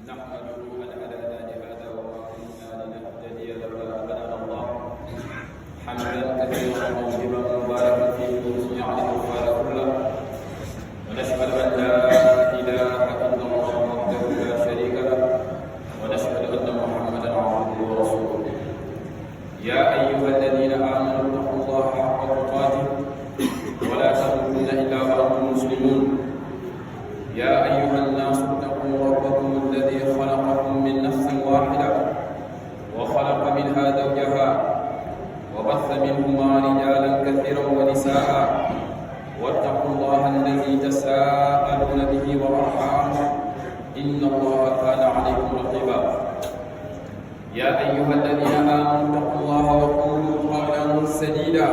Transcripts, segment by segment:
نحمده أن هدانا لهذا وما كنا لنهتدي لولا أن هدانا الله حمدا كثيرا طيبا مباركا فيه ومثني عليه الخير كله ونشهد أن لا إله إلا الله وحده لا شريك له ونشهد أن محمدا عبده ورسوله يا أيها الذين آمنوا اتقوا الله حق تقاته ولا تموتن إلا وأنتم مسلمون يا أيها الناس اتقوا ربكم الذي خلقكم من نفس واحدة وخلق منها زوجها وبث منهما رجالا كثيرا ونساء واتقوا الله الذي تساءلون به والأرحام إن الله كان عليكم رقيبا يا أيها الذين آمنوا اتقوا الله وقولوا قولا سديدا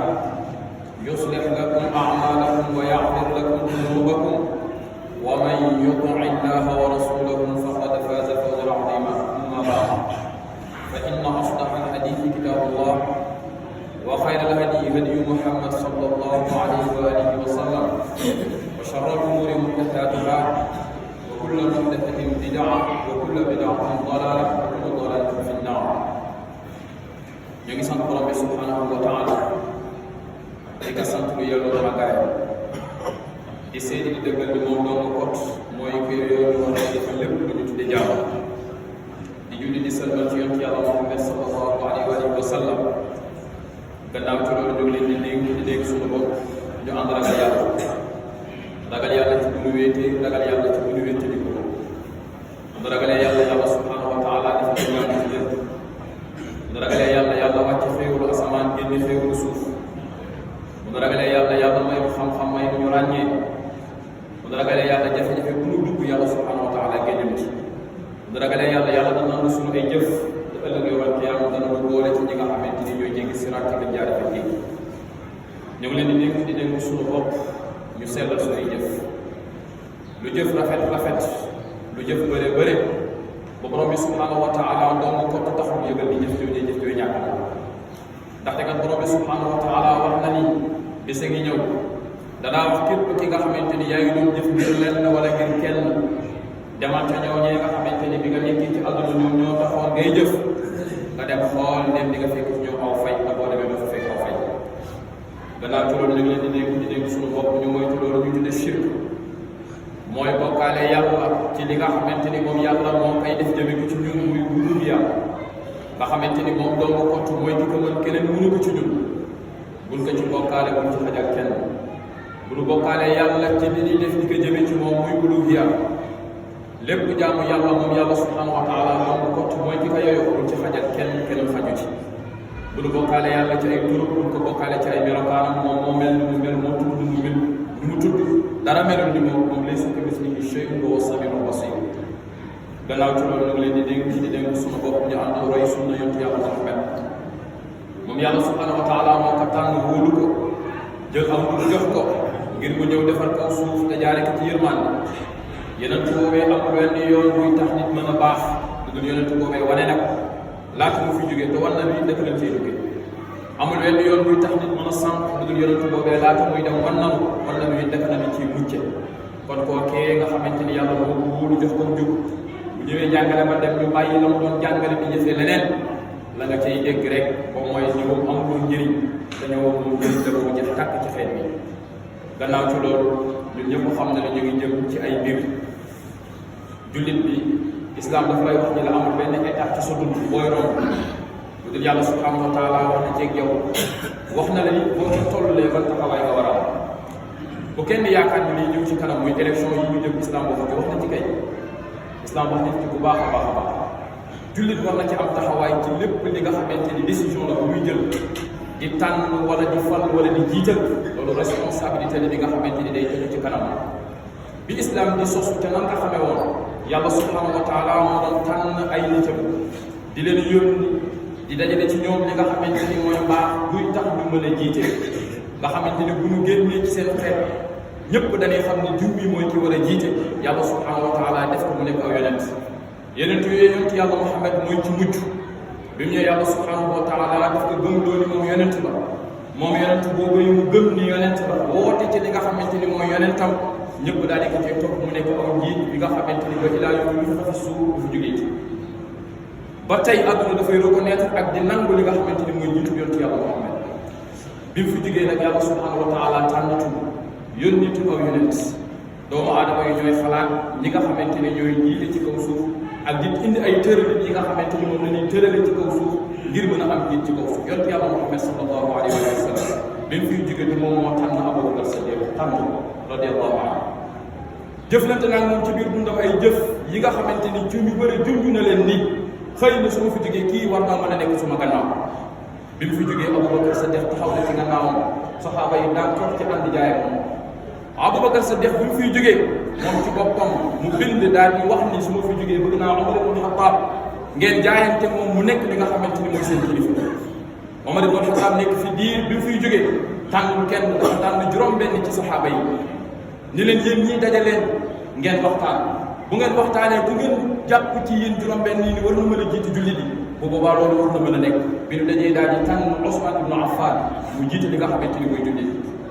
يصلح لكم أعمالكم ويغفر لكم ذنوبكم ومن يطع الله ورسوله فقد فاز فوزا عظيما أما بعد فإن أصدق الحديث كتاب الله وخير الهدي هدي محمد صلى الله عليه وآله وسلم وشر الأمور محدثاتها وكل محدثة بدعة وكل بدعة ضلالة وكل ضلالة في النار. Ñu ngi sant borom bi subhanahu wa taala di ko sant lu yàlla dama gaay di seedi di dëggal bi moom doon kot mooy koy yoonu war a def lépp lu ñu tudde jaam di julli di salmal ci yonent yàlla Muhammad sallallahu alayhi wa sallam gannaaw ci loolu ñu ngi leen di dégg suñu bopp ñu ànd ragal yàlla ci bu ñu wéetee ragal yàlla ci bu ñu wéetee di ko ànd ragalee yàlla subhanahu wa taala def ci ñaan ci lépp ànd ragalee yàlla wàcc xéewalu asamaan génne xéewalu suuf ànd ragalee yàlla may xam-xam may ñu ràññee ànd ragalee yàlla jafe-jafe bu ñu dugg yàlla subhanahu wa taala génne ci ànd ragalee yàlla dana nangu suñu ay jëf te ëllëg yowal qiyaama dana lu boole ci ñi nga xamante ni ñooy jéggi siraat ci jaare fa géej ñu ngi leen di dénk suñu bopp ñu sellal suñuy jëf lu jëf rafet lu jëf bëre ba borom bi subhanahu wa taala doon ko taxul yëgal di jëf jooju ñàkk ndaxte kat borom bi subhanahu wa taala wax na ni bés a ngi ñëw danaa wax képp ki nga xamante ni yaa ngi doon jëf ngir lenn wala ngir kenn demal ca ñooñee nga xamante ni bi nga nekkee ci àdduna ñoom ñoo taxoon ngay jëf nga dem xool dem di nga fekk ci ñoom aw fay nga boo demee doo fa fekk aw fay gannaaw ci loolu ñu ngi leen di dégg suñu bopp ñu mooy ci loolu ñu tudde shirk mooy bokkaale yàlla ci li nga xamante ni moom yàlla moo koy def jëme ko ci ñun muy wulul yàlla nga xamante ni moom doomu kott mooy ki ko mën keneen mënu ko ci ñun buñ ko ci bokkaale buñ ci xajal kenn bu ñu bokkaale yàlla ci li ñuy def di ko jëme ci moom muy wulul yàlla lépp jaamu yàlla moom yàlla subhanahu wa taala doomu kott mooy ki ko yeyoo buñ ci xajal kenn xaju ci bu ñu bokkaale yàlla ci ay tur buñ ko bokkaale ci ay melokaanam moom moo mel ni mu mel moo tudd ni mu mel ni mu tudd dara melul ni moom laysa kamithlihi shay'un wa huwa as-sami'ul basir gannaaw ci loolu nag leen di dénk sunu bopp ñu ànd roy sunna yonent yàlla Muhammad moom yàlla subhanahu wa taala moo ko tànn wóolu ko jël am lu jox ko ngir mu ñëw defar kaw suuf te jaare ko ci yërmande yonent boobee am wenn yoon buy tax nit mën a baax lu dul yonent boobee wane nag laata mu fi jógee te war na ni dëkk lañ cee jógee amul wenn yoon buy tax nit mën a sànq lu dul yonent boobee laata muy dem wan na ni dëkk na ni ciy mucce kon kookee nga xamante ni yàlla moo ko wóolu jox ko jóg bu ñëwee jàngale ba dem ñu bàyyi la mu doon jàngale di jëfee leneen la nga cay dégg rek moom mooy ñëwam amul njëriñ te ñëwam moom njëriñ la boobu jëf tàkk ci xeet bi gannaaw ci loolu ñun ñëpp xam ne ñu ngi jëm ci ay mbir jullit bi islam dafa lay wax ni la amul benn étape ci sa dund booy romb lu dul yàlla subhanahu wa taala wax na ceeg yow wax na la ni boo ci tollulee ban taxawaay nga war a am bu kenn yaakaar ni lii ñëw ci kanam muy élection yi ñu jëm islam boo xam ne wax na ci kay islam wax na ci bu baax a baax jullit war na ci am taxawaay ci lépp li nga xamante ni décision la bu muy jël di tànn wala di fal wala di jiital loolu responsabilité la bi nga xamante ni day tegu ci kanam bi islam di sosu te nan nga xamee woon yàlla subhanahu wa taala moo doon tànn ay nitam di leen yónni di dajale ci ñoom li nga xamante ni mooy mbaax buy tax ñu mën a jiite nga xamante ni bu ñu génnee ci seen xeet ñëpp dañuy xam ne jiw bi mooy ki war a jiite yàlla subhanahu wa taala def ko mu nekk aw yonent yooyu yonent yàlla Muhammad mooy ci mujj bi mu ñëw yàlla subhanahu wa taala daf ko gëm loolu moom yonent la moom yonent boobu yu mu gëm ni yonent la woote ci li nga xamante ni mooy yonentam ñëpp daal di ko cay topp mu nekk aw njiit bi nga xamante ni ba ilaa yooyu lu fa fi suuf du fi jógee ci ba tey àdduna dafay reconnaître ak di nangu li nga xamante ni mooy njiitu yonent yàlla Muhammad bi mu fi jógee nag yàlla subhanahu wa taala tànnatu yónnitu aw yonent doomu aadama yi ñooy xalaat ñi nga xamante ni ñooy jiite ci kaw suuf ak di indi ay tëralin yi nga xamante ni moom la ñuy tërale ci kaw suuf ngir mën a am jiit ci kaw suuf yonent yàlla Muhammad sallallahu alayhi wa sallam bi mu fiy jógee ni moom moo tànn Abubakar Sadiq tànn radiyallahu anhu jëflante nag moom ci biir dundam ay jëf yi nga xamante ni ci ñu bëri junj na leen ni xëy na su ma fi jógee kii war naa mën a nekk suma gannaaw bi mu fi jógee Abubakar Sadiq taxaw na ci gannaawam saxaaba yi daan toog ci ànd jaay ak moom Abubakar Sadiq bi mu fiy jógee moom ci boppam mu bind daal di wax ni su ma fi jógee bëgg naa Umar ibn Khattab ngeen jaayante moom mu nekk li nga xamante ni mooy seen kilifa Umar ibn Khattab nekk fi diir bi mu fiy jógee tànnul kenn dafa tànn juróom-benn ci saxaaba yi ni leen yéen ñii dajaleen ngeen waxtaan bu ngeen waxtaanee bu ngeen jàpp ci yéen juróom-benn yi ni war na mën a jiite jullit yi bu boobaa loolu war na mën a nekk bi ñu dajee daal di tànn Ousmane ibn Affan mu jiite li nga xamante ni mooy jullit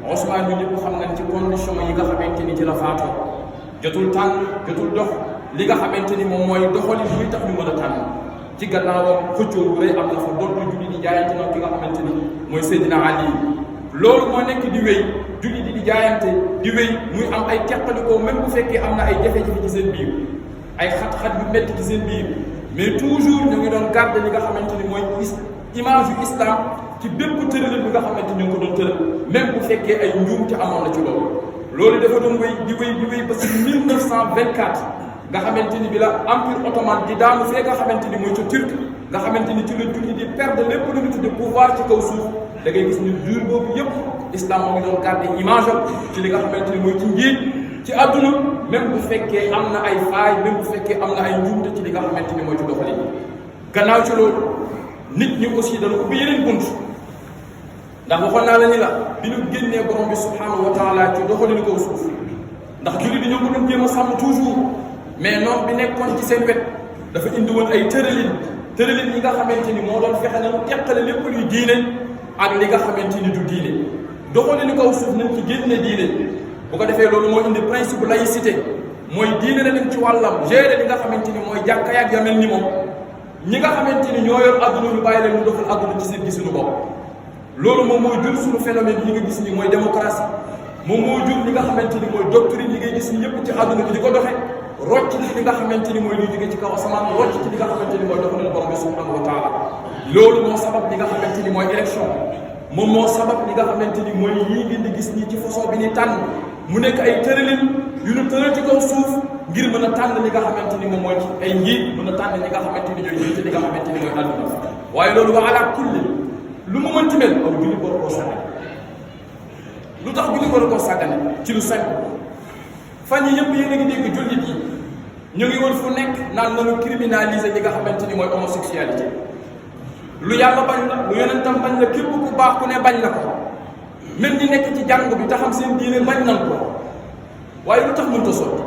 Ousmane ñu ñëpp xam nañ ci condition yi nga xamante ni ci la faatoo jotul tànn jotul dox li nga xamante ni moom mooy doxalin buy tax ñu mën a tànn ci gannaawam xëccoo bu rëy am na fa doon jullit di jaayante nag ki nga xamante ni mooy Seydina Ali loolu moo nekk di wéy jullit di jaayante di wéy muy am ay teqalikoo même bu fekkee am na ay jafe-jafe ci seen biir ay xat-xat yu métti ci seen biir mais toujours ñu ngi doon garder li nga xamante ni mooy image yu islam ci bépp tëralin bi nga xamante ni ñu ngi ko doon tëral même bu fekkee ay njuumte amoon na ci loolu loolu dafa doon wéy di wéy ba si 1924 nga xamante ni bi la empire ottoman di daanu fee nga xamante ni mooy ca turc nga xamante ni ci la julli di perdre lépp lu ñu tudde pouvoir ci kaw suuf da ngay gis ni jour boobu yëpp islam moo ngi doon garder image am ci li nga xamante ni mooy ci njiit ci àdduna même bu fekkee am na ay faay même bu fekkee am na ay njuumte ci li nga xamante ni mooy ci doxalin gannaaw ci loolu nit ñi aussi dana ubbi yeneen bunt ndax waxoon naa la ni la bi ñu génnee borom bi subhanahu wa taala ci doxalin kaw suuf ndax jullit di ñoo ko doon jéem a sàmm toujours mais noonu bi nekkoon ci seen wet dafa indi woon ay tëralin yi nga xamante ni moo doon fexe na mu teqale lépp luy diine ak li nga xamante ni du diine doxalin kaw suuf nañ ci génne diine bu ko defee loolu moo indi principe laïcité mooy diine la dem ci wàllam gérer li nga xamante ni mooy jàkka ak ya mel ni moom ñi nga xamante ni ñoo yor adduna ñu bàyyi leen ñu doxal adduna ci seen gisuñu bopp loolu moom mooy jur suñu phénomène yi nga gis ni mooy démocratie moom moo jur li nga xamante ni mooy doctrine yi ngay gis ni yëpp ci adduna bi di ko doxe rocc ci li nga xamante ni mooy luy jóge ci kaw asamaan rocc ci li nga xamante ni mooy doxalin borom bi subhanahu wa taala loolu moo sabab li nga xamante ni mooy élection moom moo sabab li nga xamante ni mooy yii ngeen di gis nii ci façon bi ni tànn mu nekk ay tëralin yu ñu tëral ci kaw suuf ngir mën a tànn li nga xamante ni moom mooy ay njiit mën a tànn ñi nga xamante ni ñooy jiite li nga xamante ni mooy àdduna waaye loolu wa ala kulli lu mu mënti mel aw julli war koo sàggane lu tax julli war koo sàggane ci lu simple fan yi yëpp yéen a ngi dégg jullit yi ñu ngi woon fu nekk naan nañu criminaliser li nga xamante ni mooy homosexualité lu yàlla bañ la lu yonentam bañ la képp ku baax ku ne bañ na ko même ñi nekk ci jàng bi taxam seen diine bañ nañ ko waaye lu tax mënta sotti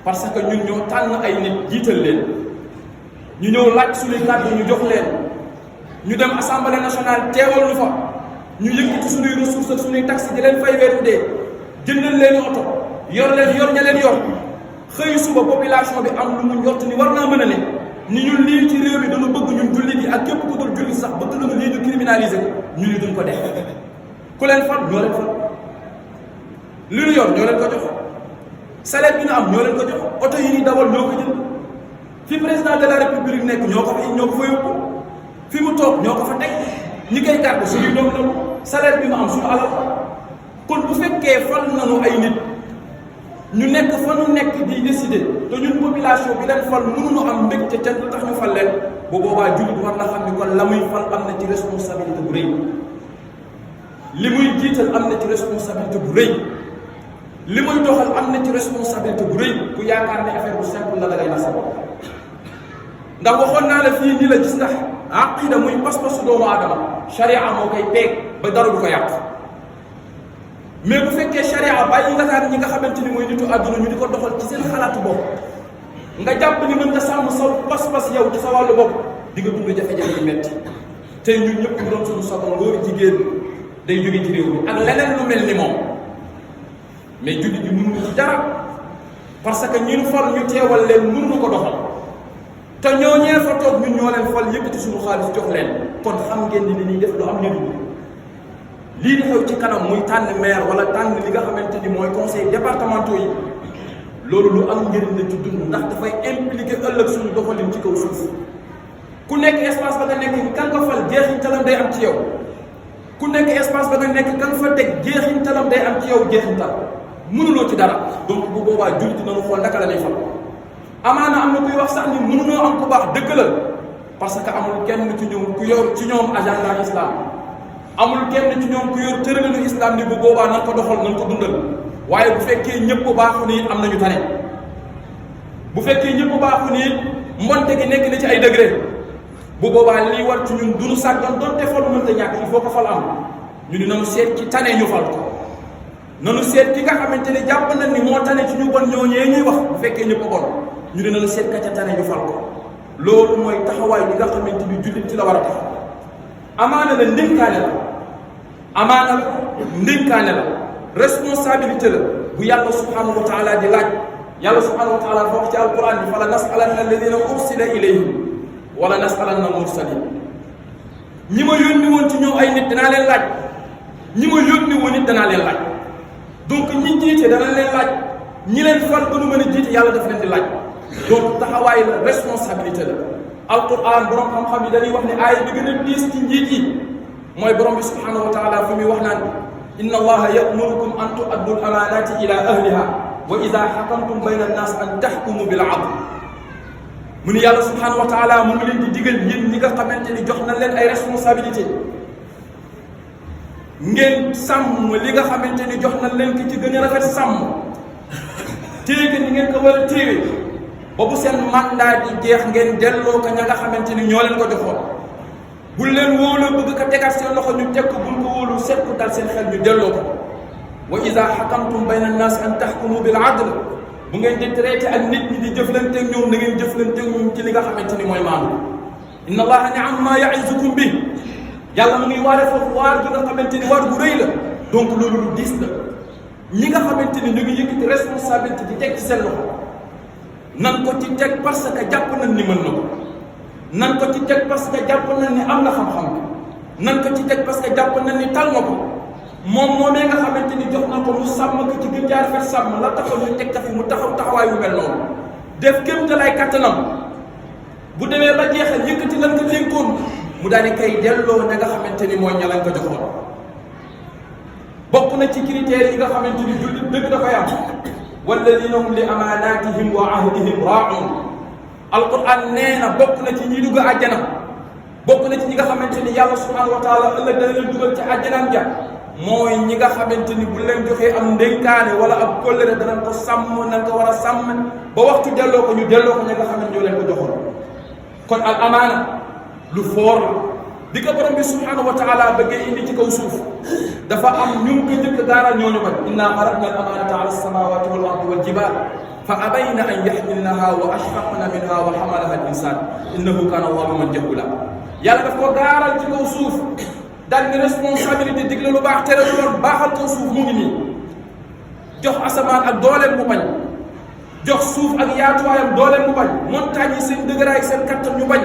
parce que ñun ñoo tànn ay nit jiital leen ñu ñëw laaj suñuy kàddu ñu jox leen ñu dem assemblée nationale teewal lu fa ñu yëkkati suñuy ressources ak suñuy taxes di leen fay weeru dee jëndal leen oto yor ña leen yor xëy suba population bi am lu mu njort ni war naa mën a ne ni ñun lii ci réew mi dañu bëgg ñun jullit yi ak képp ku dul jullit sax bëgg nañu lii ñu criminaliser ko ñu ni duñ ko def ku leen fal ñoo leen fal li ñu yor ñoo leen ko jox salaire bi ñu am ñoo leen ko jox oto yi ñuy dawal ñoo ko jënd fi président de la république nekk ñoo ko fa yóbbu fi mu toog ñoo ko fa teg ñi koy gàddu suñuy doom la salaire bi mu am suñu alal kon bu fekkee fal nañu ay nit ñu nekk fa nu nekk di décider te ñun population bi leen fal mënuñu am mbégte ca lu tax ñu fal leen bu boobaa jullit war na xam ni kon la muy fal am na ci responsabilité bu rëy li muy jiital am na ci responsabilité bu rëy li muy doxal am na ci responsabilité bu rëy ku yaakaar ne affaire bu simple la da ngay nasa ndax waxoon naa la fii ni la gis ndax aqida muy pas-pasu doomu aadama sharia moo koy peeg ba dara du ko yàq mais bu fekkee sharia bàyyi nga taat ñi nga xamante ni mooy nitu àdduna ñu di ko doxal ci seen xalaatu bopp nga jàpp ni mën nga sàmm sa pas-pas yow ci sa wàllu bopp di nga dund jafe-jafe yu metti tey ñun ñëpp ñu doon suñu soxla ngóor jigéen day jóge ci réew mi ak leneen lu mel ni moom mais jullit bi mënuñu ci dara parce que ñi ñu fal ñu teewal leen mënuñu ko doxal te ñooñee fa toog ñun ñoo leen fal yëkkati suñu xaalis jox leen kon xam ngeen ni li ñuy def lu am njëriñ lii di xew ci kanam muy tànn maire wala tànn li nga xamante ni mooy conseil départementaux yi loolu lu am njëriñ la ci dund ndax dafay impliquer ëllëg suñu doxalin ci kaw suuf ku nekk espace ba nga nekk kan nga fal jeexintalam day am ci yow ku nekk espace ba nga nekk kan fa teg jeexintalam day am ci yow jeexintal mënuloo ci dara donc bu boobaa jullit nañu xool naka la ñuy fal amaana am na kuy wax sax ni mënunoo am ku baax dëgg la parce que amul kenn ci ñoom ku yor ci ñoom agenda islam amul kenn ci ñoom ku yor tëralinu islam ni bu boobaa nan ko doxal nan ko dundal waaye bu fekkee ñëpp baaxu ni am nañu tane bu fekkee ñëpp baaxu ni mbonte gi nekk na ci ay degré bu boobaa lii war ci ñun duñu sàggan donte fal mënta ñàkk il faut que fal am ñu ni nanu seet ci tane ñu fal ko nanu seet ki nga xamante ni jàpp na ni moo tane ci ñu bon ñooñee ñuy wax bu fekkee ñëpp bon ñu ne nanu seet ka ca tane ñu fal ko loolu mooy taxawaay bi nga xamante ni jullit ci la war a taxaw amaana la ndénkaane la amaana la ndénkaane la responsabilité la bu yàlla subhanahu wa taala di laaj yàlla subhanahu wa taala dafa wax ci alquran bi fala nasalanna alladina ursila ilayhim wala nasalanna almursalin ñi ma yónni woon ci ñoom ay nit danaa leen laaj ñi ma yónni woon nit danaa leen laaj donc ñi jiite dana leen laaj ñi leen fal ba nu mën a jiite yàlla daf leen di laaj donc taxawaay la responsabilité la alquran borom xam-xam yi dañuy wax ne aaya bi gën a diis ci njiit yi mooy borom bi subhanahu wa taala fi muy wax naan inna allaha yamurukum an tuaddu al amanati ila ahliha wa ida xakamtum bayna annas an taxkumu bil adl mu ni yàlla subhanahu wa taala mu ngi leen di digal yéen ñi nga xamante ni jox na leen ay responsabilité ngeen sàmm li nga xamante ni jox na leen ki ci gën a rafet sàmm téye ni ngeen ko war a téye ba bu seen mandat di jeex ngeen delloo ko ña nga xamante ni ñoo leen ko joxoon bul leen wóolu bëgg ko tegaat seen loxo ñu teg ko buñ ko wóolu seet ko dal seen xel ñu delloo ko wa ida xakamtum bayna annaas an taxkumu bil adl bu ngeen di traité ak nit ñi di jëflante ak ñoom na ngeen jëflante ak ñoom ci li nga xamante ni mooy maandu inna allaha ni'amma ya'izukum bi yàlla mu ngi waare foofu waar gi nga xamante ni waar gu rëy la donc loolu lu diis la ñi nga xamante ni ñu ngi yëkkati responsabilité di teg ci seen loxo nan ko ci teg parce que jàpp nañ ni mën na ko nan ko ci teg parce que jàpp nañ ni am na xam-xam nan ko ci teg parce que jàpp nañ ni tal na ko moom moomee nga xamante ni jox na ko mu sàmm ko ci gën jaar fet sàmm la taxaw ñu teg ka fi mu taxaw taxawaay bu mel noonu def kéemtalaay kattanam bu demee ba jeexal yëkkati lan ko dénkoon mu daal di koy delloo ña nga xamante ni mooy ña lañ ko joxoon bokk na ci critères yi nga xamante ni jullit dëgg dafay am walladina hum li amanatihim wa ahdihim raa'un alquran nee na bokk na ci ñi dugg àjjana bokk na ci ñi nga xamante ni yàlla subhanahu wa taala ëllëg dana leen dugal ci àjjanam ja mooy ñi nga xamante ni bu leen joxee am ndénkaane wala ab kóllëre danañ ko sàmm nañ ko war a sàmm ba waxtu delloo ko ñu delloo ko ñi nga xamante ñoo leen ko joxoon kon al amaana lu foor la di ko borom bi subhanahu wa taala bëggee indi ci kaw suuf dafa am ñu ngi ko njëkk gaaral ñooñu ko inna aradna al amanata ala samawati wal ardi wal jibal fa abayna an yaxmilnaha wa ashfaqna minha wa xamalaha al insan innahu kana zaluman jahula yàlla daf ko gaaral ci kaw suuf daal ni responsabilité digle lu baax tere lu bon baaxal kaw suuf mu ngi nii jox asamaan ak dooleem mu bañ jox suuf ak yaatuwaayam dooleem mu bañ montagne yi seen dëgëraay ak seen kattan ñu bañ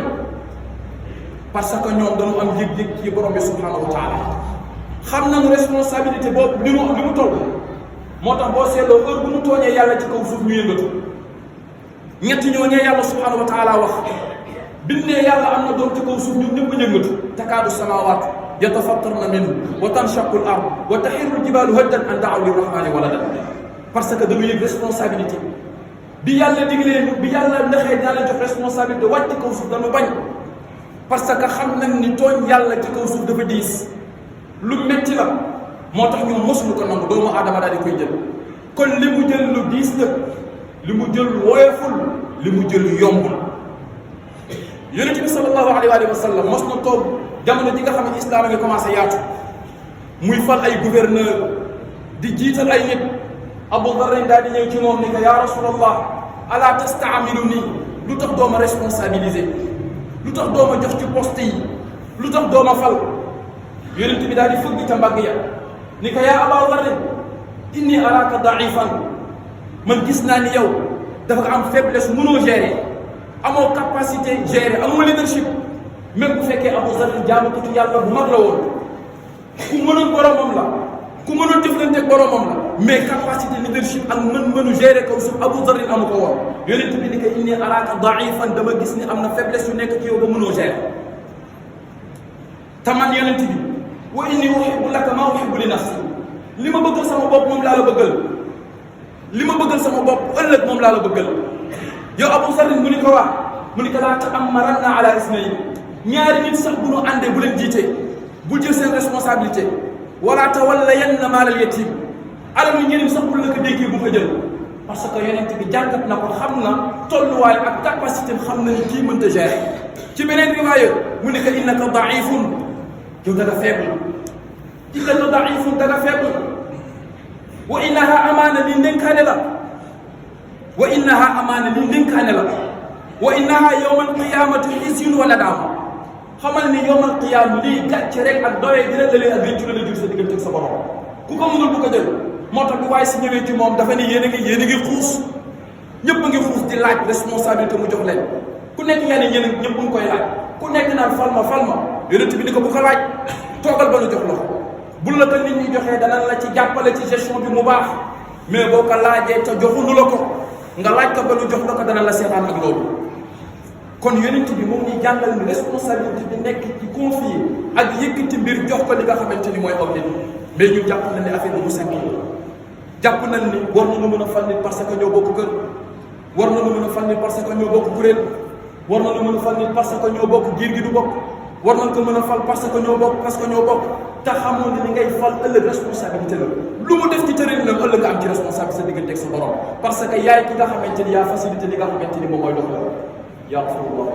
parce que ñoom dañu am yëg-yëg ci borom bi subhanahu wa taala xam nañu responsabilité boobu li mu toll moo tax boo seetloo heure bu mu tooñee yàlla ci kaw suuf ñu yëngatu ñetti ñooñee yàlla subhanahu wa taala wax biñ ne yàlla am na doom ci kaw suuf ñun ñëpp a yëngatu takaadu samawaat yatafattarna minhu wa tanshaqu al ard wa taxirru al jibalu haddan an da'aw lirrahmani waladan parce que dañu yëg responsabilité bi yàlla diglee bi yàlla ndaxee dina la jox responsabilité wàcc ci kaw suuf dañu bañ parce que xam nañ ni tooñ yàlla ci kaw suuf dafa diis lu metti la moo tax ñoom mosuñu ko nangu doomu aadama daal di koy jël kon li mu jël lu diis la li mu jël woyoful li mu jël yombul yonent bi sallallahu alayhi wa sallam mos na toog jamono ji nga xam ne islam a ngi commencé yaatu muy fal ay gouverneur di jiital ay nit Abu Dharr daal di ñëw ci moom ni ko yaa rasulallah ala tastaamilu nii lu tax dooma responsabiliser lu tax dooma jox ci poste yi lu tax dooma fal yonent bi daal di fëgg ca mbagg ya ni ko yaa Aba Dharr inni araka daifan man gis naa ni yow dafa am faiblesse mënoo gérer amoo capacité gérer amoo leadership même bu fekkee Abu Zar jaamukatu yàlla bu mag la woon ku mënoon boromam la ku mënoon jëflante boromam la mais capacité leadership ak mën-mënu gérer kaw suuf Abu Zar amu ko woon yonent bi ni ko inni araka daifan dama gis ni am na faiblesse yu nekk ci yow ba mënoo gérer taman yonent bi wa inni uhibbu laka ma uhibbu li nafsi li ma bëggal sama bopp moom laa la bëggal li ma bëggal sama bopp ëllëg moom laa la bëggal yow Abu Zar mu ni ko wax mu ni ko laa ta'ammaranna ala isnayn ñaari nit sax bu ñu àndee bu leen jiite bu jël seen responsabilité wala tawallayanna maalal yatim alal ñu ñërim sax bu la ko dénkee bu ko jël parce que yonent bi jàngat na ko xam na tolluwaay ak capacité xam na ni kii mënta gérer ci beneen riwaaya mu ne ko innaka daifun yow da nga faible innaka daifun da nga faible wa innaha amaana li ndénkaane la wa innaha amaana li ndénkaane la wa innaha yawmal qiyaamati hisyun wa nadaama xamal ni yawmal qiyaam lii gàcce rek ak doyee dina dalee ak réccu la jur sa diggante ak sa borom ku ko mënul bu ko jël moo tax bi waaye si ñëwee ci moom dafa ne yéen a ngi xuus ñëpp a ngi xuus di laaj responsabilité mu jox leen ku nekk yaa ne yéen ñëpp a ngi koy laaj ku nekk naan falma yonent bi ni ko bu ko laaj toogal ba nu jox la ko bul la ko nit ñi joxee danañ la ci jàppale ci gestion bi mu baax mais boo ko laajee te joxuñu la ko nga laaj ko ba nu jox la ko danañ la seetaan ak loolu kon yonent bi moom ñuy jàngal ni responsabilité bi nekk ci confier ak yëkkati mbir jox ko li nga xamante ni mooy aw nit mais ñu jàpp na ni affaire bi mu sànq jàpp nañ ni war nañu mën a fal nit parce que ñoo bokk kër war nañu mën a fal nit parce que ñoo bokk kuréel war nañu mën a fal nit parce que ñoo bokk giir gi du bokk war nañ ko mën a fal parce que ñoo bokk te xamoon ne li ngay fal ëllëg responsabilité la lu mu def ci tërëri nag ëllëg nga am ci responsabilité sa diggante ak sa borom parce que yaay ki nga xamante ni yaa facilité li nga xamante ni moom mooy dox la yaqulullah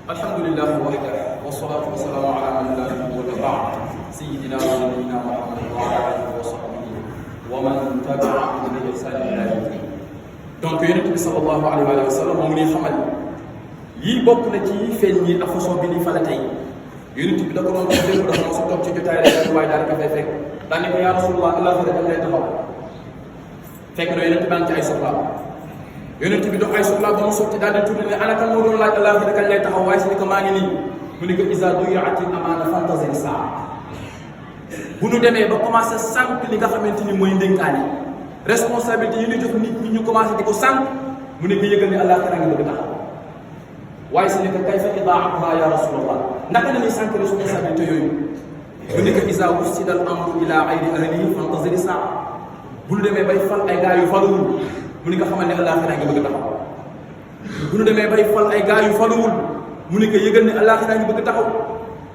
alhamdulillah wahdahu wassalatu wassalamu ala man la nabiyya ba'd sayyidina wa nabiyyina Muhammad wa ala alihi wa sahbihi wa man tabi'ahum bi ihsan ila yawm din donc yonent bi sallallahu alayhi wa sallam moom ni xamal yii bokk na ci feeñ ñi ak façon bi ni fala tey yonent bi da ko doon def démb dafa mos a toog ci jotaay rek waaye daal di ko fay fekk daan ne ko yaa rasulullah allah fa dañ lay taxaw fekk na yonent baa ngi ci ay soxla yonent bi dox ay soxla ba mu sotti daal di tourné ne ana kan moo doon laaj allah fa dañ lay taxaw waaye si ni ko maa ngi nii mu ni ko iza duyi'atil amaana fantazir saa bu ñu demee ba commencé sànq li nga xamante ni mooy ndénkaane responsabilité yi ñu jox nit ñi ñu commencé di ko sànq mu ne ko yëgal ne allah fa nga bëgg taxaw waaye si ne ko kayfa idaa'atuha ya rasulallah naka la ñuy sànq responsabilité yooyu mu ne ko iza wussida al amru ila ghayri ahlihi fantazir saa bu ñu demee bay fal ay gaa yu faluwul mu ne ko xamal ne àllaaxira ngi bëgg taxaw bu ñu demee bay fal ay gaa yu faluwul mu ne ko yëgal ne àllaaxira ngi bëgg taxaw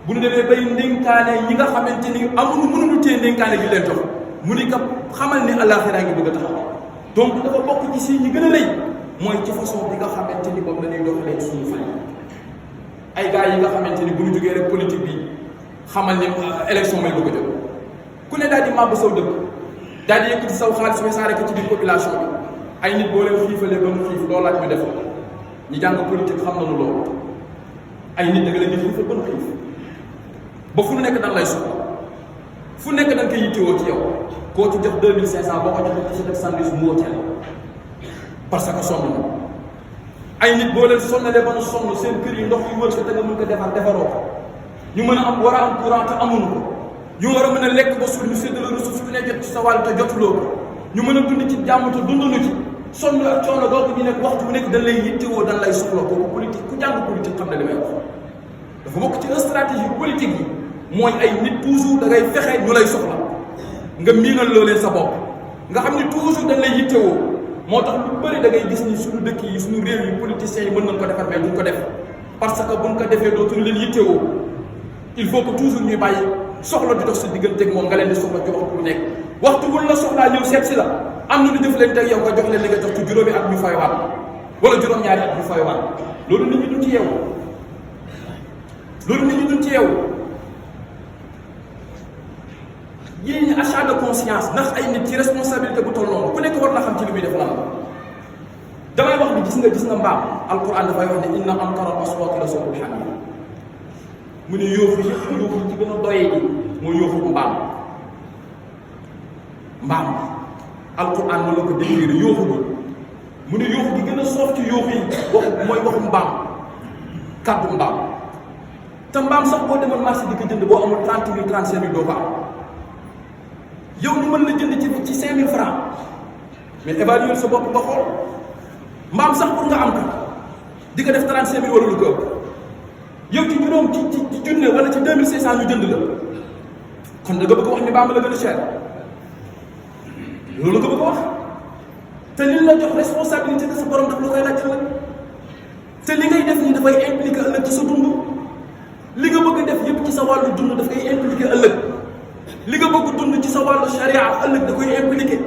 bu ñu demee bay ndénkaane yi nga xamante ni mënuñu téye ndénkaane gi leen jox mu ne ko xamal ne àllaaxira ngi bëgg taxaw donc dafa bokk ci si ñi gën a rëy mooy ci façon bi nga xamante ni moom la ñuy doxalee suñu fan ay gaa yi nga xamante ni bu ñu jógee rek politique bi xamal ne élection may bëgg a jot ku ne daal di màbb saw dëkk daal di yëkkati saw xaalis wesaare ko ci biir population bi ay nit boo leen xiifalee ba mu xiif loolu laaj ñu def ñu jàng politique xam nañu loolu ay nit da nga leen di xiifal ba mu xiif ba fu nekk dañ lay soxla fu nekk dañ koy yittewoo ci yow koo ci jox 2500 boo ko joxee ci sa def sandwich mu wóoteel parce que sonn na ay nit boo leen sonnalee ba mu sonn seen kër yi ndox yu wër sa te nga mën ko defar defaroo ko ñu mën a am war a am courant te amuñu ko ñu war a mën a lekk ba suur ñu séddale ressource ku ne jot ci sa wàll te jotuloo ko ñu mën a dund ci jàmm te dunduñu ci sonn ak coono googu ñu nekk waxtu bu nekk dañ lay yittewoo dañ lay soxla kooku politique ku jàng politique xam ne li may wax dafa bokk ci stratégie politique yi mooy ay nit toujours da ngay fexe ñu lay soxla nga miinal loo leen sa bopp nga xam ni toujours dañ lay yittewoo moo tax lu bëri da ngay gis ni suñu dëkk yi suñu réew yi politiciens yi mën nañ ko defar mais duñ ko def parce que buñ ko defee dootuñu leen yittewoo il faut que toujours ñuy bàyyi soxla di dox sa digganteeg moom nga leen di soxla ci waxtu bu nekk waxtu wul la soxlaa ñëw seet si la am na lu def leen teg yow nga jox leen li nga jox ci juróomi at ñu faywaat wala juróom-ñaari at ñu faywaat loolu nit ñi duñ ci yeewu loolu nit ñi duñ ci yeewu yéen ñi achat de conscience ndax ay nit ci responsabilité bu toll noonu ku nekk war na xam ci li muy def lan la damay wax bi gis nga mbaam alquran dafay wax ne inna ankara al-aswaati la sawtul hamiir mu ne yóofu ci gën a doyee ji mooy yóofu mbaam alquran noonu la ko décrire yóofu bi mu ne yóofu gi gën a soof ci yóofu yi waxu mbaam kàddu mbaam te mbaam sax boo demoon marché di ko jënd boo amul 30 000 35 000 doo ko am yow ni mën na jënd ci 5 000 francs mais évaluer sa bopp nga xool mbaam sax pour nga am ko di ko def 35 000 wala lu ko ëpp yow ci juróom ci junne wala ci 2500 ñu jënd la kon da nga bëgg wax ni mbaam la gën a cher loolu nga bëgg wax te li la jox responsabilité de sa borom daf la koy laaj ëllëg te li ngay def nii dafay impliquer ëllëg ci sa dund li nga bëgg def yépp ci sa wàllu dund daf koy impliquer ëllëg li nga bëgg dund ci sa wàllu charia ëllëg da koy impliquer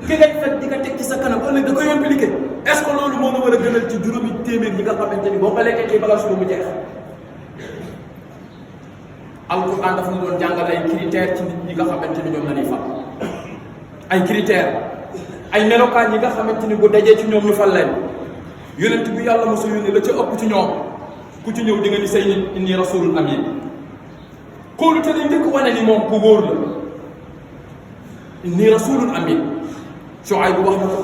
ki ngay fekk di ko teg ci sa kanam ëllëg da koy impliquer est-ce que loolu moo la war a gënal ci juróomi téeméer yi nga xamante ni boo ko lekkee ci bagage bu mu jeex alquran dafa ñu doon jàngal ay critères ci nit ñi nga xamante ni ñoom la ñuy fal ay critères ay melokaan yi nga xamante ni bu dajee ci ñoom ñu fal leen yonent bi yàlla mosu yónni la ca ëpp ci ñoom ku ci ñëw di nga ni say nit inni rasulul amin kóolu te li njëkk wane ni moom ku wóor la inni rasulul amin Shuayb wax na ko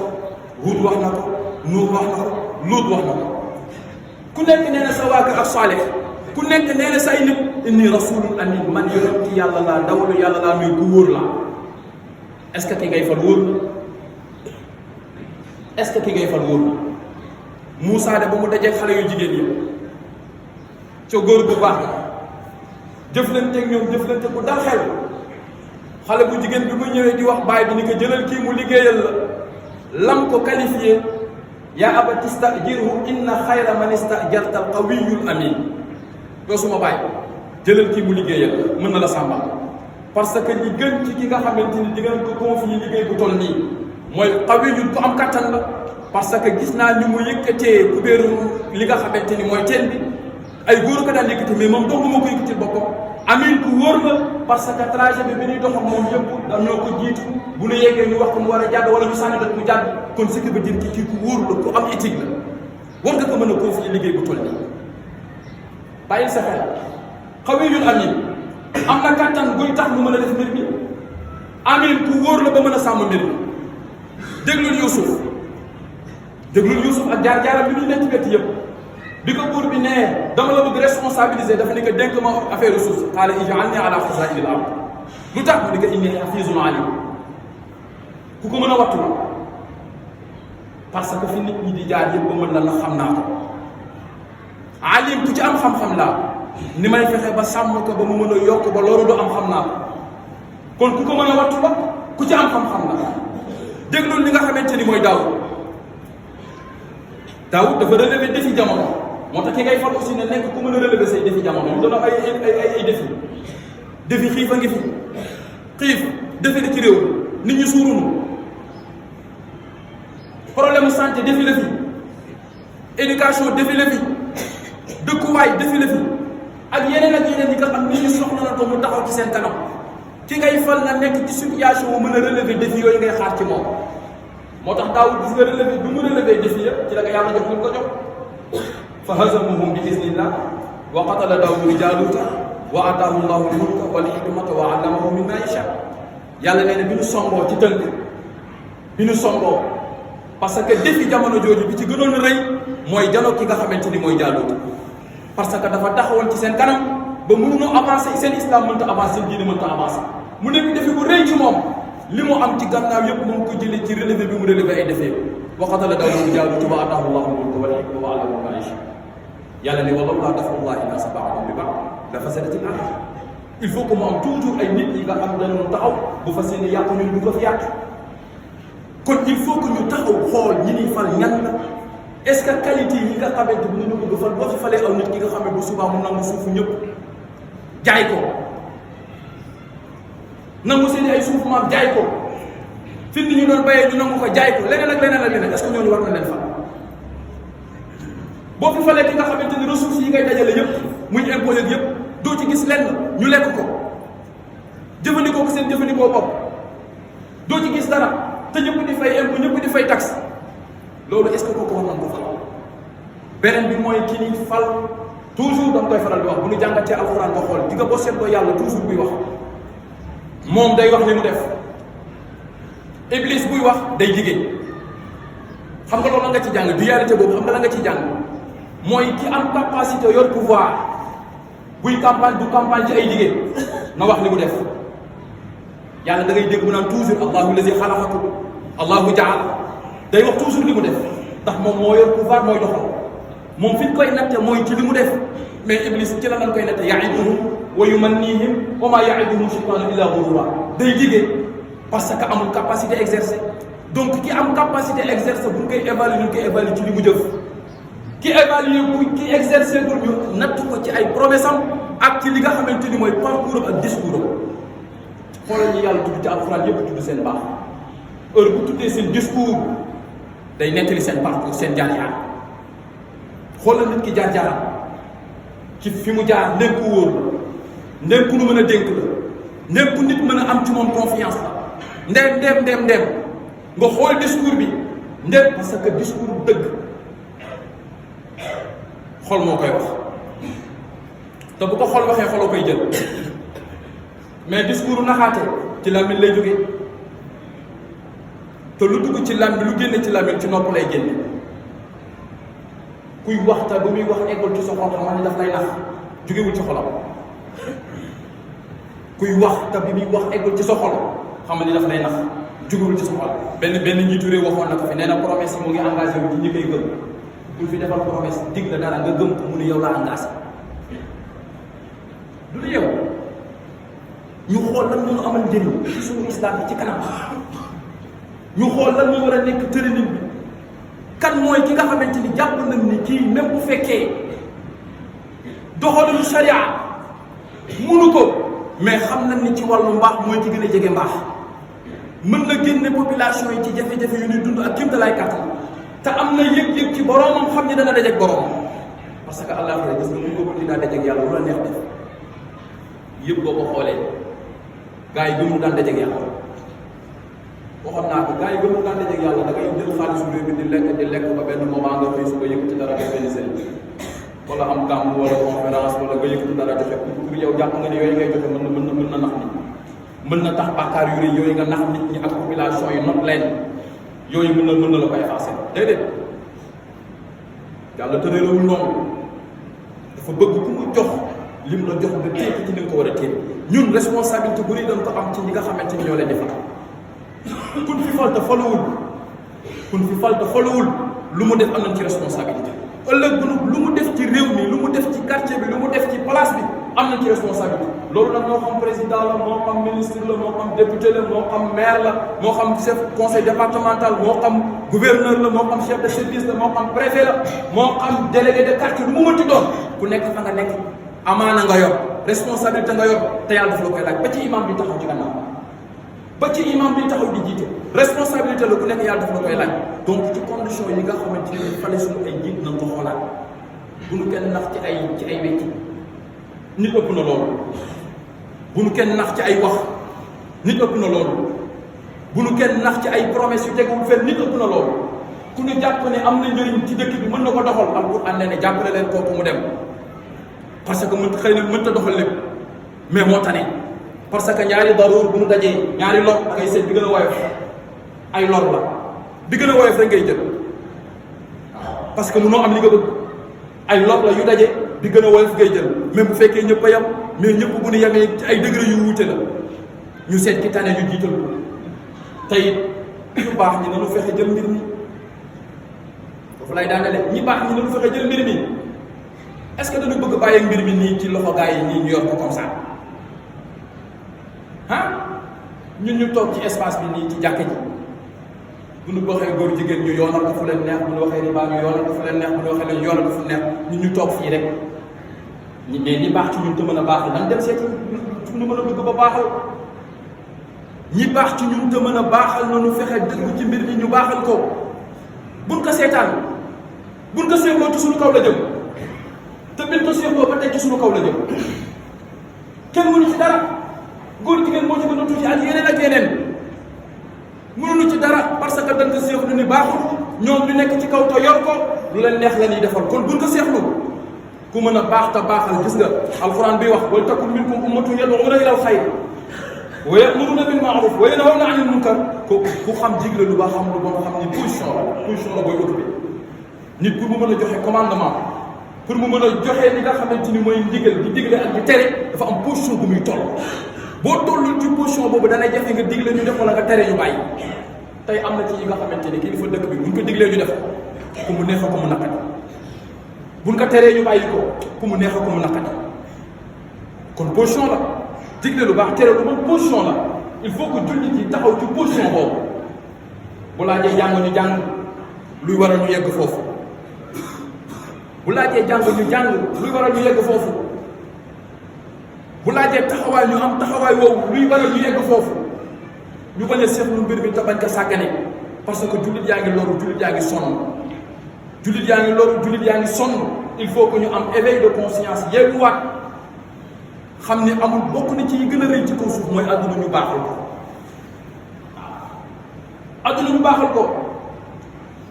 Hud wax na ko Nuux wax na ko Luut wax na ko ku nekk nee na sa waa kër ak Saalix ku nekk nee na say nit inni rasulul amin man yonent yàlla laa ndawalu yàlla laa muy ku wóor la est-ce que ki ngay fal wóor la est-ce que ki ngay fal wóor la Moussa de ba mu dajee xale yu jigéen yi ca góor bu baax jëflanteeg ñoom jëflante ku dal xel xale bu jigéen bi mu ñëwee di wax baay bi ni ko jëlal kii mu liggéeyal la lam ko qualifié yaa abati stajirhu inna xayra man istajarta al qawiyul amin doo suma baay jëlal kii mu liggéeyal mën na la sàmbal parce que li gën ci ki nga xamante ni di ngeen ko confier liggéey bu toll nii mooy qawiyul ku am kattan la parce que gis naa ni mu yëkkatee kubéeru li nga xamante ni mooy teen bi ay góor ko daan yëkkati mais moom dong moo ko yëkkati boppam amin ku wóor la parce que trajet bi ñuy dox ak moom yëpp dañoo ko jiitu bu ñu yeggee ñu wax ko mu war a jàdd wala ñu sànni rek mu jàdd kon ce qui veut dire kii ku wóor la ku am éthique la war nga ko mën a confier liggéey bu toll nii bàyyil sa xel xawiyul amin am na kattan guy tax mu mën a def mbir mi amin ku wóor la ba mën a sàmm mbir mi déglul Yuusuf ak jaar-jaaram bi ñu nekk ci yëpp bi ko buur bi nee dama la bëgg responsabiliser dafa ni ko dénk ma affaire suuf qaala ij'alnii alaa xazaa'inil ard lu tax mu ni ko innii hafiizun aliim ku ko mën a wattu la parce que fi nit ñi di jaar yëpp ba mën la xam naa ko alim ku ci am xam-xam laa ni may fexe ba sàmm ko ba mu mën a yokk ba loolu du am xam naa ko kon ku ko mën a wattu la ku ci am xam-xam la déglul li nga xamante ni mooy Daawud dafa relever défi jamono moo tax ki ngay fal aussi ne nekk ku mën a relever say défi jamono ñu doon ay défi xiif a ngi fi xiif défi la ci réew nit ñi suurunu problème santé défi la fi éducation défi la fi dëkkuwaay défi la fi ak yeneen yi nga xam nit ñi soxla na ko mu taxaw ci seen kanam ki ngay fal na nekk ci situation wu mën a relever défi yooyu ngay xaar ci moom moo tax Daawud gis nga relevé bi mu relevé défi yëpp ci la ko yàlla jox lu ko jox fa hazamuhum bi iznillah wa qatala Daawudu Jaaluuta wa ataahu llahu l-mulka wal hikmata wa allamahu mimma yashaa yàlla nee na bi ñu songoo ci tënk bi ñu songoo parce que défi jamono jooju bi ci gënoon rëy mooy janoo ki nga xamante ni mooy Jaaluuta parce que dafa taxawoon ci seen kanam ba mënuñoo avancer seen islam mënta avancer seen diine mënta avancer mu nekk défi bu rëy ci moom li mu am ci gannaaw yëpp mu ngi ko jëlee ci relevé bi mu relevé ay defee wa qatala Daawuda Jaaluuta wa ataahu llahu l-mulka wal hikmata wa allamahu mimmaa yashaa yàlla ne walawlaa daf'ullaahi n-naasa ba'dahum bi ba'd la fasadatil ard il faut que mu am toujours ay nit yi nga xam dañoo taxaw bu fas yéene yàqu ñun du ko fi yàq kon il faut que ñu taxaw xool ñi ñuy fal ñan la est-ce que qualité yi nga xamante ni ñu bëgg fal boo fi falee aw nit ki nga xam ne bu subaa mu nangu suufu ñëpp jaay ko nangu seen ay suufu maam jaay ko fi ni ñu doon bayee ñu nangu ko jaay ko leneen ak leneen ak leneen est-ce que ñooñu war na leen fal boo fi falee ki nga xamante ni ressources yi ngay dajale yëpp muy impôt yëpp doo ci gis lenn ñu lekk ko jëfandikoo ko seen jëfandikoo bopp doo ci gis dara te ñëpp di fay impôt ñëpp di fay taxe loolu est-ce que kooku war nañ ko fal beneen bi mooy ki ni fal toujours dama koy faral di wax bu ñu jàngatee alxuraan nga xool di nga boo seetloo yàlla toujours buy wax moom day wax li mu def iblis buy wax day liggéey xam nga loolu la nga ci jàng dualité boobu xam nga la nga ci jàng mooy ki am capacité yor pouvoir buy campagne du campagne ci ay liggéey na wax li mu def yàlla da ngay dégg mu naan toujours allahu lazi xalaqakum allahu jaala day wax toujours li mu def ndax moom moo yor pouvoir mooy doxal moom fi ñu koy natte mooy ci li mu def mais iblis ci la lañ koy natte yaiduhum wa yumannihim wa ma yaiduhum shaytaanu illa ghurura day liggéey parce que amul capacité exercer donc ki am capacité exercer bu ñu koy évaluer ñu koy évaluer ci li mu jëf ki évaluer bu ki exercer pour ñu natt ko ci ay promesse am ak ci li nga xamante ni mooy parcours am ak discours am xoolal ñu yàlla tudd ci alxuraan yëpp tudd seen baax heure bu tuddee seen discours day nettali seen parcours seen jaar-jaar xoolal nit ki jaar-jaaram ci fi mu jaar ndéem ku wóor la ndéem ku nu mën a dénk la ndéem ku nit mën a am ci moom confiance la ndéem nga xool discours bi ndéem parce que discours dëgg xol moo koy wax te bu ko xol waxee xoloo koy jël mais discours naxaate ci làmmiñ lay jóge te lu dugg ci làmmiñ lu génne ci làmmiñ ci nopp lay génne kuy wax te bu muy wax eggul ci sa xol xamal ni daf lay nax jógewul ci xolam kuy wax te bi muy wax eggul ci sa xol xamal ni daf lay nax jógewul ci sa xol benn njiitu réew waxoon na ko fi nee na promesse yi mu ngi engagé wu ci ñi koy gëm bul fi defal promesse dig la dara nga gëm ko mu ne yow laa engagé du la yow ñu xool lan moo amal njëriñ ci suñu islam bi ci kanam ñu xool lan moo war a nekk tërënin bi kan mooy ki nga xamante ni jàpp nañ ni kii même bu fekkee doxalinu sharia munu ko mais xam nañ ni ci wàllu mbaax mooy ki gën a jege mbaax mën na génne population yi ci jafe-jafe yu ñuy dund ak kéemtalaay kàttan te am na yëg-yëg ci boroomam xam ni dana dajeeg boroomam parce que allah gis nga mun ko dinaa dajeeg yàlla lu la neex def yëpp boo ko xoolee gars yi gëmul daan dajeeg yàlla waxoon naa ko gars yi gëmul daan dajeeg yàlla da ngay jël xaalisu réew mi di lekk ba benn moment nga xëy suba yëkkati dara def benn sëriñ wala am gàmm wala conférence wala nga yëkkati dara joxe pour yow jàpp nga ne yooyu ngay joxe mën na nax nit mën na tax bàkkaar yu rëy yooyu nga nax nit ñi ak population yi not leen yooyu mën na la ko effacer déedéet yàlla tëralewul noonu dafa bëgg ku mu jox lim la jox nga téye ci ni nga ko war a téye ñun responsabilité bu rëy dañ ko am ci ñi nga xamante ni ñoo leen di fal kun fi fal te faluwul lu mu def am nañ ci responsabilité ëllëg lu mu def ci réew mi lu mu def ci quartier bi lu mu def ci place bi am nañ ci responsabilité loolu nag moo xam président la moo xam ministre la moo xam député la moo xam maire la moo xam chef conseil départemental moo xam gouverneur la moo xam chef de service la moo xam préfet la moo xam délégué de quartier lu mu mënti doon ku nekk fa nga nekk amaana nga yor responsabilité nga yor te yàlla daf la koy laaj ba ci imam bi taxaw ci gannaaw ba ci imam bi taxaw di jiite responsabilité la ku nekk yàlla daf la koy laaj donc ci condition yi nga xamante ni fale suñu ay njiit nañ ko xoolaat bu nu kenn nax ci ay wecci nit ëpp na loolu bu nu kenn nax ci ay wax nit ëpp na loolu bu nu kenn nax ci ay promesses yu tegul fenn nit ëpp na loolu ku ñu jàpp ne am na njëriñ ci dëkk bi mën na ko doxal alquran ne jàppale leen kooku mu dem parce que xëy na mënta doxal lépp mais moo tane parce que ñaari daruur bu ñu dajee ñaari lor da ngay seet bi gën a woyof ay lor la bi gën a woyof rek ngay jël parce que mënoo am li nga bëgg ay lor la yu daje bi gën a woyof ngay jël même bu fekkee ñëpp a yam mais ñëpp bu ñu yemee ci ay degré yu wuute la ñu seet ki tane ñu jiital ko tey ñu baax ñi nanu fexe jël mbir mi foofu lay daanele ñi baax ñi nanu fexe jël mbir mi est-ce que dañu bëgg bàyyi mbir mi nii ci loxo gars yi nii ñu yor ko comme ça ñun ñu toog ci espace bi nii ci jàkka ji bu ñu waxee góor jigéen ñu yoonal ko fu leen neex bu ñu waxee riba ñu yoonal ko fu leen neex bu ñu waxee leen yoonal ko fu neex ñun ñu toog fii rek mais ñi baax ci ñun te mën a baaxal nan dem seeti ñu mën a bëgg ba baaxal ñi baax ci ñun te mën a baaxal noonu fexe dëgg ci mbir mi ñu baaxal ko buñ ko seetaan buñ ko seetloo ci suñu kaw la jëm te biñ ko seetloo ba tey ci suñu kaw la jëm kenn mënu ci dara góor jigéen moo ci gën a tuuti ak yeneen mënuñu ci dara parce que dañ ko seexlu ni baaxul ñoom ñu nekk ci kaw te yor ko lu leen neex la ñuy defal kon buñ ko seexlu ku mën a baax te baaxal gis nga alquran bi wax wal takun minkum ummatun yad'una ila al-khayr wa ya'muruna bil ma'ruf wa yanhawna 'anil munkar ku xam digle lu baax xam lu bon xam ni position la booy occupé nit pour mu mën a joxe commandement pour mu mën a joxe li nga xamante ni mooy ndigal di digle ak di tere dafa am position bu muy toll boo tollul ci position boobu danay jafe nga digle ñu def wala nga tere ñu bàyyi tey am na ci yi nga xamante ni kilifa dëkk bi buñ ko diglee ñu def ku mu neex ko mu naqari buñ ko teree ñu bàyyi ko ku mu neex ko mu naqari kon position la digle lu baax tere lu bon position la il faut que jullit yi taxaw ci position boobu bu laajee jàng ñu jàng luy waral ñu yegg foofu bu laajee jàng ñu jàng luy waral ñu yegg foofu bu laajee taxawaay ñu am taxawaay woowu luy waral ñu yegg foofu ñu bañ a seetlu mbir mi te bañ ko sàggane parce que jullit yaa ngi loru jullit yaa ngi sonn jullit yaa ngi loru jullit yaa ngi sonn il faut que ñu am éveil de conscience yeeguwaat xam ni amul bokk na ci yi gën a rëy ci kaw suuf mooy àdduna ñu baaxal ko àdduna ñu baaxal ko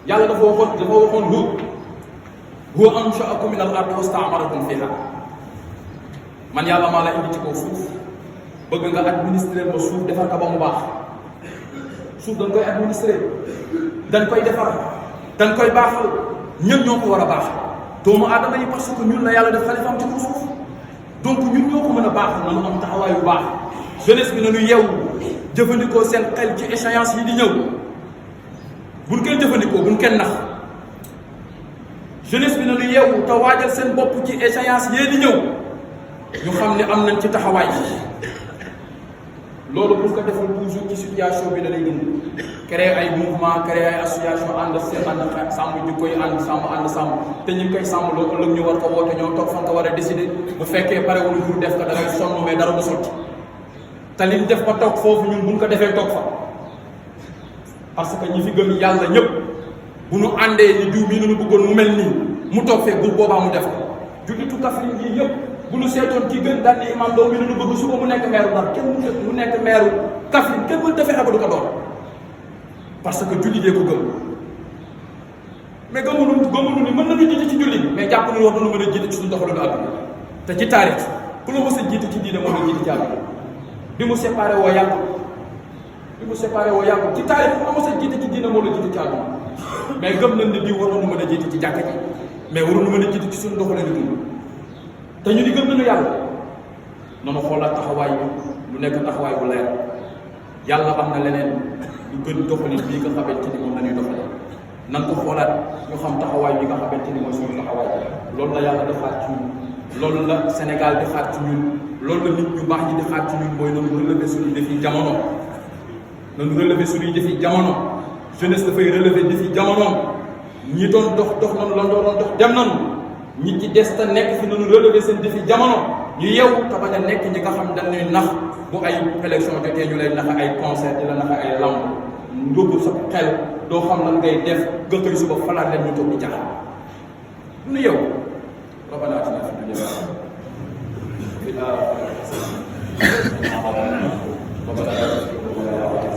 yàlla dafa waxoon huwa ansha'akum min al-ardi wasta'marakum fiha man yàlla maa la indi ci kaw suuf bëgg nga administrer ba suuf defar ko ba mu baax suuf dañ koy administrer dañ koy defar dañ koy baaxal ñun ñoo ko war a baax doomu aadama yi parce que ñun la yàlla def xalifaam ci kaw suuf donc ñun ñoo ko mën a baaxal nañu am taxawaay bu baax jeunesse bi nañu yeewu jëfandikoo seen xel ci échéance yi di ñëw buñ kenn jëfandikoo buñ kenn nax jeunesse bi nañu yeewu te waajal seen bopp ci échéance yee di ñëw ñu xam ne am nañ ci taxawaay loolu bu ko defal toujours ci situation bi da lay dund créer ay mouvement créer ay association ànd sàmm jikko yi ànd sàmm te ñu ngi koy sàmm loolu ëllëg ñu war ko woote ñoo toog fan ko war a décider bu fekkee parewul pour def ko da ngay sonn mais dara du sotti te liñ def ba toog foofu ñun buñ ko defee toog fa parce que ñi fi gëm yàlla ñëpp bu ñu àndee ni diw mii nañu bëggoon mu mel nii mu toog fee bu boobaa mu def ko jullitu Kaffrine yi yëpp bu ñu seetoon kii gën daal ni imam doom mi nañu bëgg suba mu nekk maire Ndar kenn mu nekk maire Kaffrine kenn mënut a fexe ba du ko doon parce que julli dee ko gëm mais gëmuñu ni mën nañu jiite ci julli mais jàpp nañu wax nañu mën a jiite ci suñu doxalinu àdduna te ci taarix ku la mos a jiite ci diine moo la jiite ci àdduna bi mu séparé woo yàgg ci taarix ku la mos a jiite ci diine moo la jiite ci àdduna mais gëm nañ ne diw waroon mën a jiite ci jàkka ji mais waroon mën a jiite ci suñu doxalinu dund te ñu di gëm nañu yàlla noonu xoolaat taxawaay bi lu nekk taxawaay bu leer yàlla am na leneen lu gën doxalin bii nga xamante ni moom la ñuy doxale nan ko xoolaat ñu xam taxawaay bi nga xamante ni mooy suñu taxawaay loolu la yàlla di xaar ci ñun loolu la Sénégal di xaar ci ñun loolu la nit ñu baax ñi di xaar ci ñun mooy nañu relever suñuy défi jamono nañu relever suñuy défi jamono jeunesse dafay relever défi jamono ñi doon dox nañu la doon dox dem nañu ñi ci des te nekk fi nañu relever seen défi jamono ñu yeewu te bañ a nekk ñi nga xam dañuy nax bu ay élection jotee ñu lay nax ay concert di la nax ay lamb ndóobu sa xel doo xam lan ngay def gëkkëy suba falaat leen ñu toog di jaxal du ñu yeewu rabbana atina fid dunya fil akhirati hasanatan wa qina adhaban nar rabbana la tuzigh qulubana